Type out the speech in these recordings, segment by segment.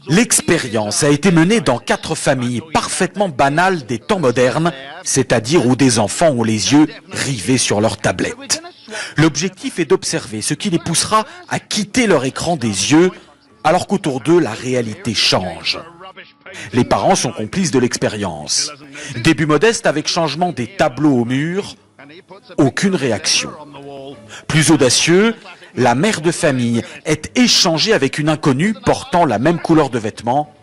L'expérience a été menée dans 4 familles parfaitement banales des temps modernes, c'est-à-dire où des enfants ont les yeux rivés sur leur tablette. L'objectif est d'observer ce qui les poussera à quitter leur écran des yeux, alors qu'autour d'eux, la réalité change. Les parents sont complices de l'expérience. Début modeste avec changement des tableaux au mur, aucune réaction. Plus audacieux, la mère de famille est échangée avec une inconnue portant la même couleur de vêtements.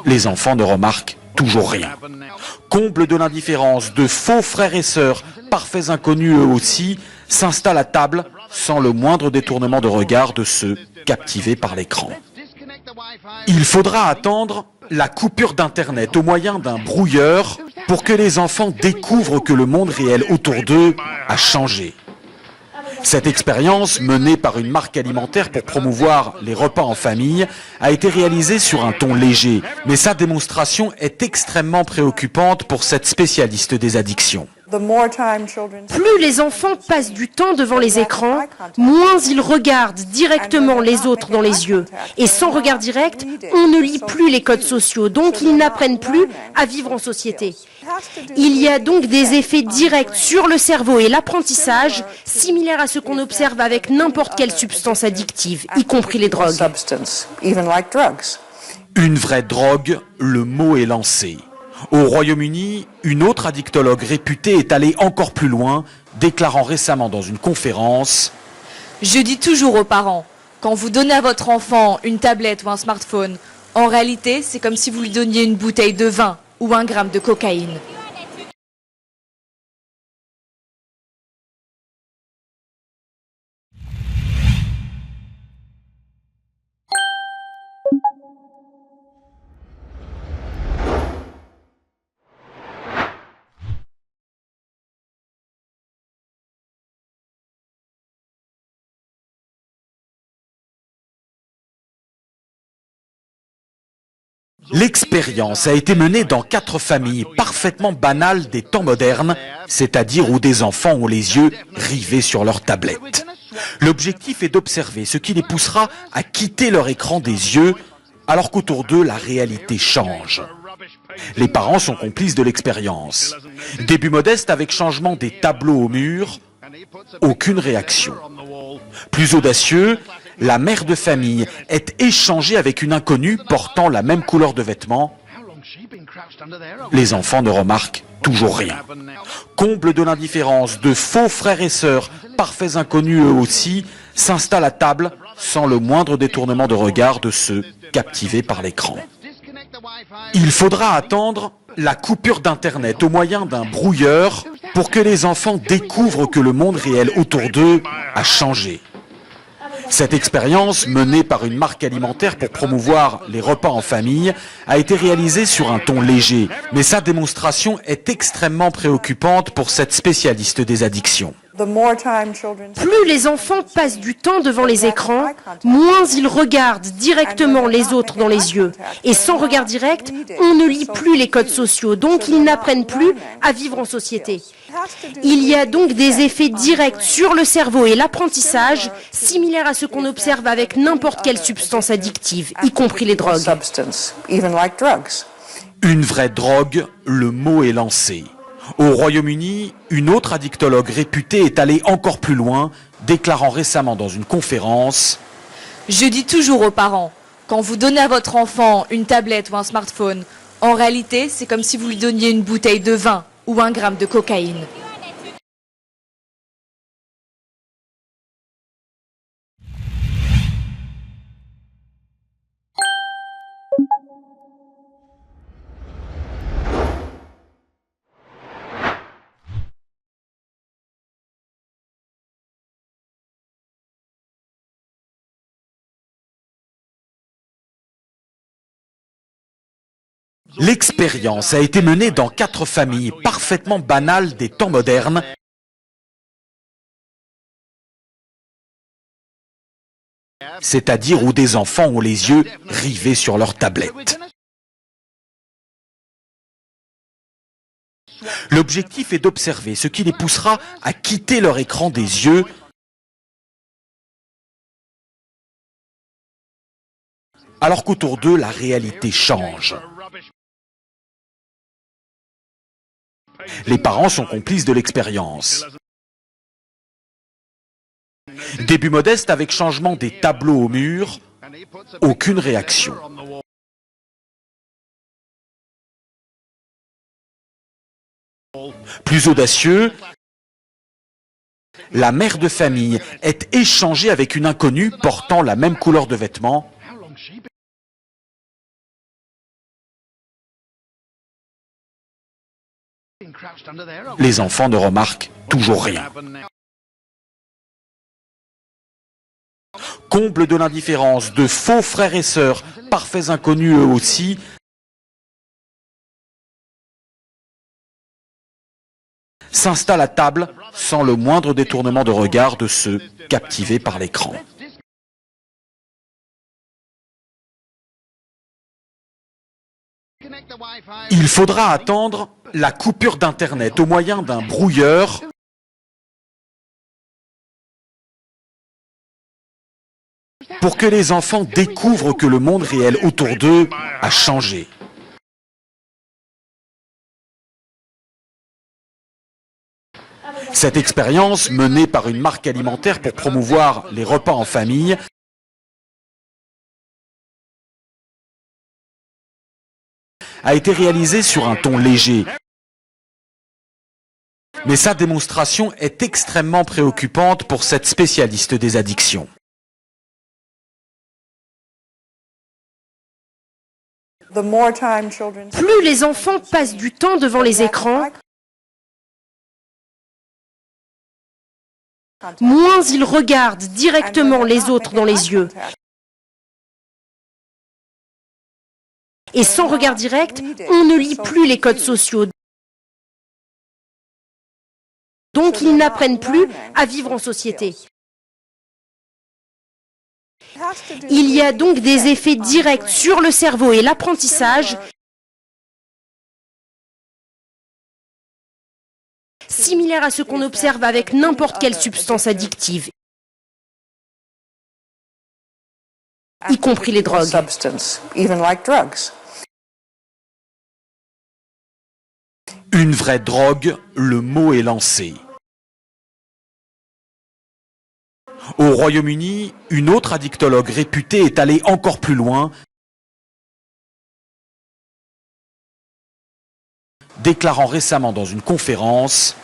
Les enfants ne remarquent toujours rien. Comble de l'indifférence, de faux frères et sœurs, parfaits inconnus eux aussi, s'installent à table sans le moindre détournement de regard de ceux captivés par l'écran. Il faudra attendre la coupure d'Internet au moyen d'un brouilleur pour que les enfants découvrent que le monde réel autour d'eux a changé. Cette expérience, menée par une marque alimentaire pour promouvoir les repas en famille, a été réalisée sur un ton léger, mais sa démonstration est extrêmement préoccupante pour cette spécialiste des addictions. Plus les enfants passent du temps devant les écrans, moins ils regardent directement les autres dans les yeux. Et sans regard direct, on ne lit plus les codes sociaux, donc ils n'apprennent plus à vivre en société. Il y a donc des effets directs sur le cerveau et l'apprentissage, similaires à ce qu'on observe avec n'importe quelle substance addictive, y compris les drogues. Une vraie drogue, le mot est lancé. Au Royaume-Uni, une autre addictologue réputée est allée encore plus loin, déclarant récemment dans une conférence « Je dis toujours aux parents, quand vous donnez à votre enfant une tablette ou un smartphone, en réalité, c'est comme si vous lui donniez une bouteille de vin ou 1 gramme de cocaïne. » L'expérience a été menée dans 4 familles parfaitement banales des temps modernes, c'est-à-dire où des enfants ont les yeux rivés sur leur tablette. L'objectif est d'observer ce qui les poussera à quitter leur écran des yeux, alors qu'autour d'eux, la réalité change. Les parents sont complices de l'expérience. Début modeste avec changement des tableaux au mur, aucune réaction. Plus audacieux, la mère de famille est échangée avec une inconnue portant la même couleur de vêtements. Les enfants ne remarquent toujours rien. Comble de l'indifférence, de faux frères et sœurs, parfaits inconnus eux aussi, s'installent à table sans le moindre détournement de regard de ceux captivés par l'écran. Il faudra attendre la coupure d'Internet au moyen d'un brouilleur pour que les enfants découvrent que le monde réel autour d'eux a changé. Cette expérience, menée par une marque alimentaire pour promouvoir les repas en famille, a été réalisée sur un ton léger, mais sa démonstration est extrêmement préoccupante pour cette spécialiste des addictions. Plus les enfants passent du temps devant les écrans, moins ils regardent directement les autres dans les yeux. Et sans regard direct, on ne lit plus les codes sociaux, donc ils n'apprennent plus à vivre en société. Il y a donc des effets directs sur le cerveau et l'apprentissage, similaires à ce qu'on observe avec n'importe quelle substance addictive, y compris les drogues. Une vraie drogue, le mot est lancé. Au Royaume-Uni, une autre addictologue réputée est allée encore plus loin, déclarant récemment dans une conférence « Je dis toujours aux parents, quand vous donnez à votre enfant une tablette ou un smartphone, en réalité, c'est comme si vous lui donniez une bouteille de vin ou 1 gramme de cocaïne. » L'expérience a été menée dans 4 familles parfaitement banales des temps modernes, c'est-à-dire où des enfants ont les yeux rivés sur leur tablette. L'objectif est d'observer ce qui les poussera à quitter leur écran des yeux, alors qu'autour d'eux, la réalité change. Les parents sont complices de l'expérience. Début modeste avec changement des tableaux au mur, aucune réaction. Plus audacieux, la mère de famille est échangée avec une inconnue portant la même couleur de vêtements. Les enfants ne remarquent toujours rien. Comble de l'indifférence, de faux frères et sœurs, parfaits inconnus eux aussi, s'installent à table sans le moindre détournement de regard de ceux captivés par l'écran. Il faudra attendre la coupure d'Internet au moyen d'un brouilleur pour que les enfants découvrent que le monde réel autour d'eux a changé. Cette expérience, menée par une marque alimentaire pour promouvoir les repas en famille, a été réalisée sur un ton léger. Mais sa démonstration est extrêmement préoccupante pour cette spécialiste des addictions. Plus les enfants passent du temps devant les écrans, moins ils regardent directement les autres dans les yeux. Et sans regard direct, on ne lit plus les codes sociaux. Donc ils n'apprennent plus à vivre en société. Il y a donc des effets directs sur le cerveau et l'apprentissage, similaires à ce qu'on observe avec n'importe quelle substance addictive, y compris les drogues. Une vraie drogue, le mot est lancé. Au Royaume-Uni, une autre addictologue réputée est allée encore plus loin, déclarant récemment dans une conférence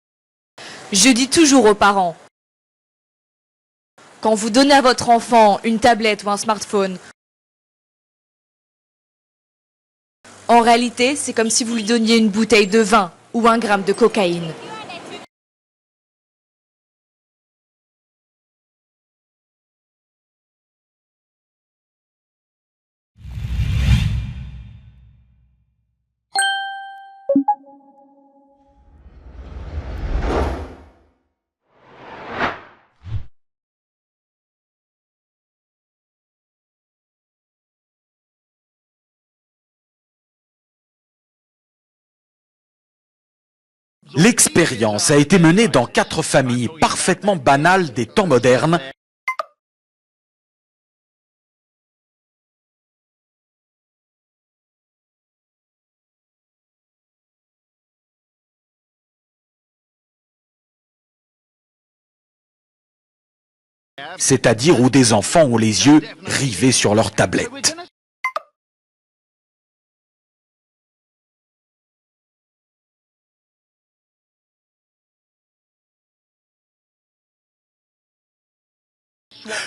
« Je dis toujours aux parents, quand vous donnez à votre enfant une tablette ou un smartphone, en réalité, c'est comme si vous lui donniez une bouteille de vin ou 1 gramme de cocaïne. » L'expérience a été menée dans 4 familles parfaitement banales des temps modernes. C'est-à-dire où des enfants ont les yeux rivés sur leur tablette.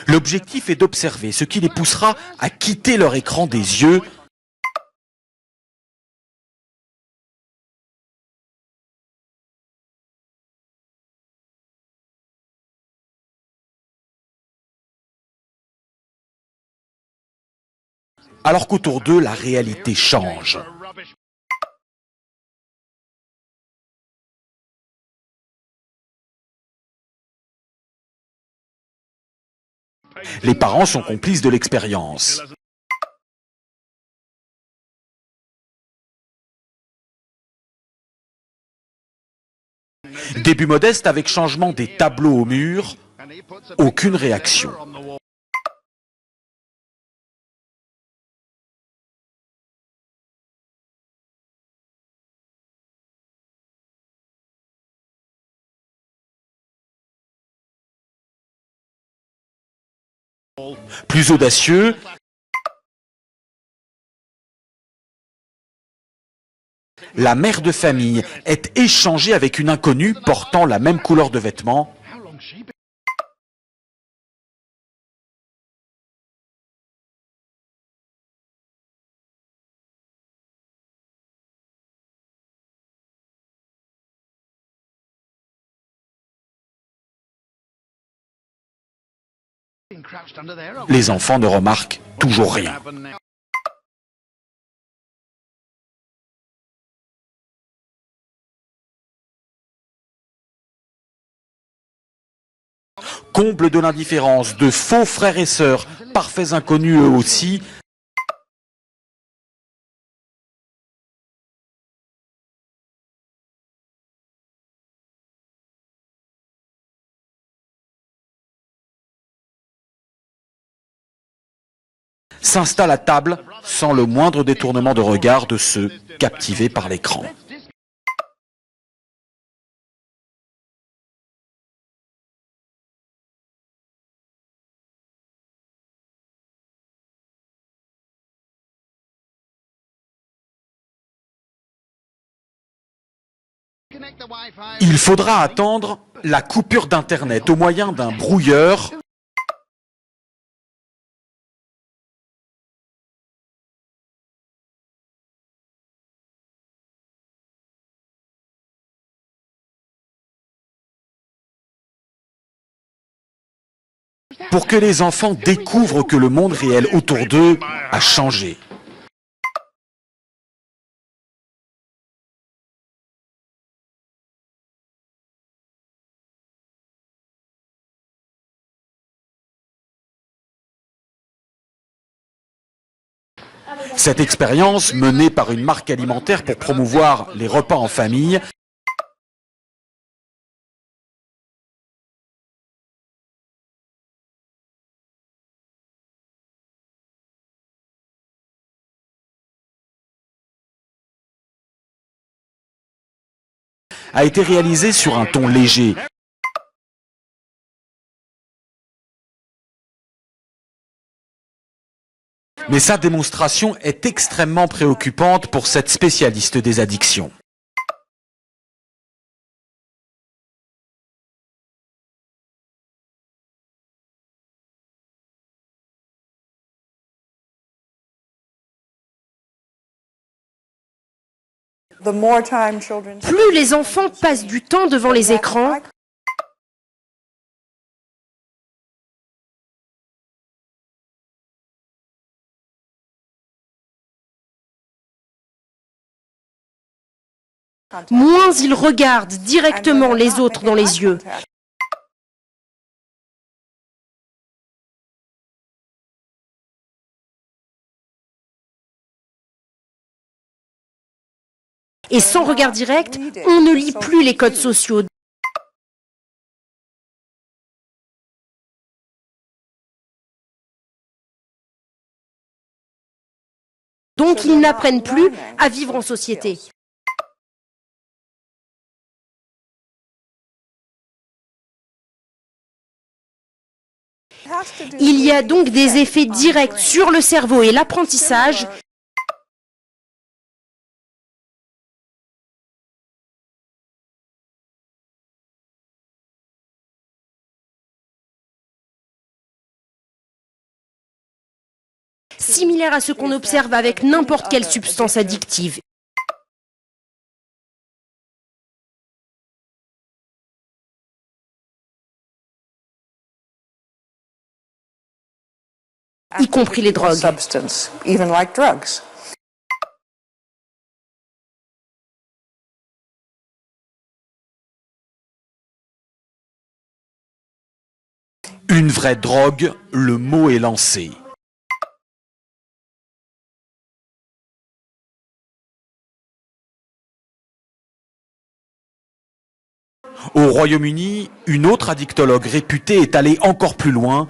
L'objectif est d'observer ce qui les poussera à quitter leur écran des yeux alors qu'autour d'eux, la réalité change. Les parents sont complices de l'expérience. Début modeste avec changement des tableaux au mur, aucune réaction. Plus audacieux, la mère de famille est échangée avec une inconnue portant la même couleur de vêtements. Les enfants ne remarquent toujours rien. Comble de l'indifférence, de faux frères et sœurs, parfaits inconnus eux aussi, s'installent à table sans le moindre détournement de regard de ceux captivés par l'écran. Il faudra attendre la coupure d'Internet au moyen d'un brouilleur pour que les enfants découvrent que le monde réel autour d'eux a changé. Cette expérience, menée par une marque alimentaire pour promouvoir les repas en famille, a été réalisée sur un ton léger. Mais sa démonstration est extrêmement préoccupante pour cette spécialiste des addictions. Plus les enfants passent du temps devant les écrans, moins ils regardent directement les autres dans les yeux. Et sans regard direct, on ne lit plus les codes sociaux. Donc ils n'apprennent plus à vivre en société. Il y a donc des effets directs sur le cerveau et l'apprentissage. Similaires à ce qu'on observe avec n'importe quelle substance addictive. Y compris les drogues. Une vraie drogue, le mot est lancé. Au Royaume-Uni, une autre addictologue réputée est allée encore plus loin.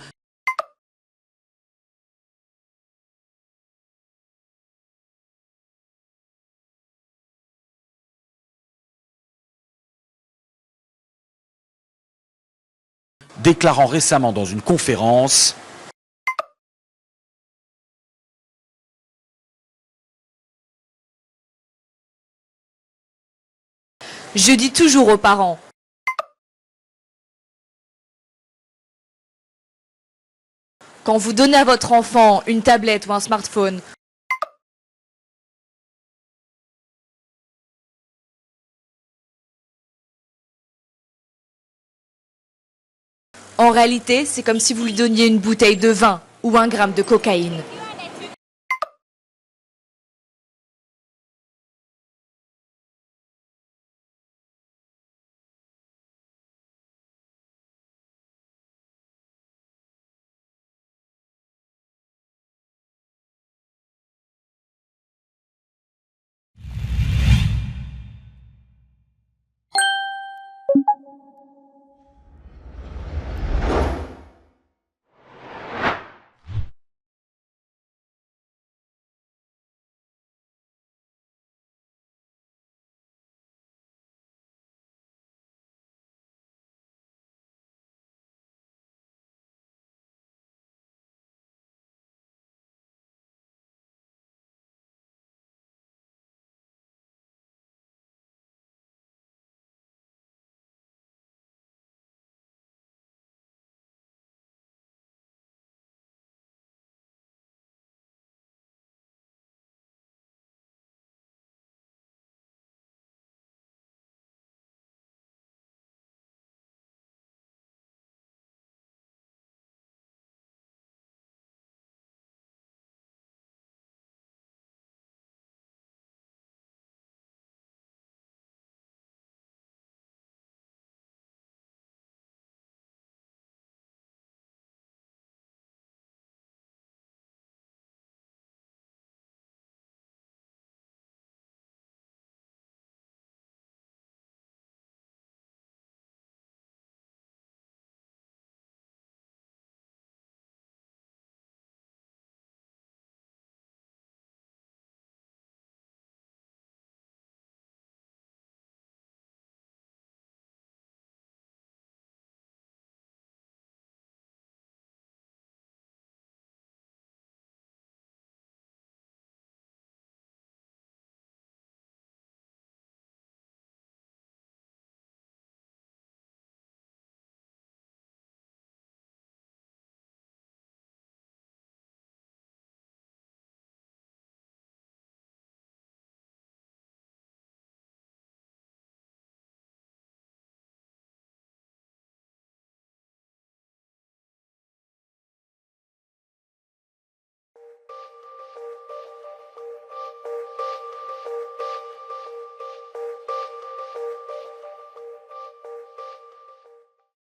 Déclarant récemment dans une conférence Je dis toujours aux parents, quand vous donnez à votre enfant une tablette ou un smartphone, en réalité, c'est comme si vous lui donniez une bouteille de vin ou un gramme de cocaïne.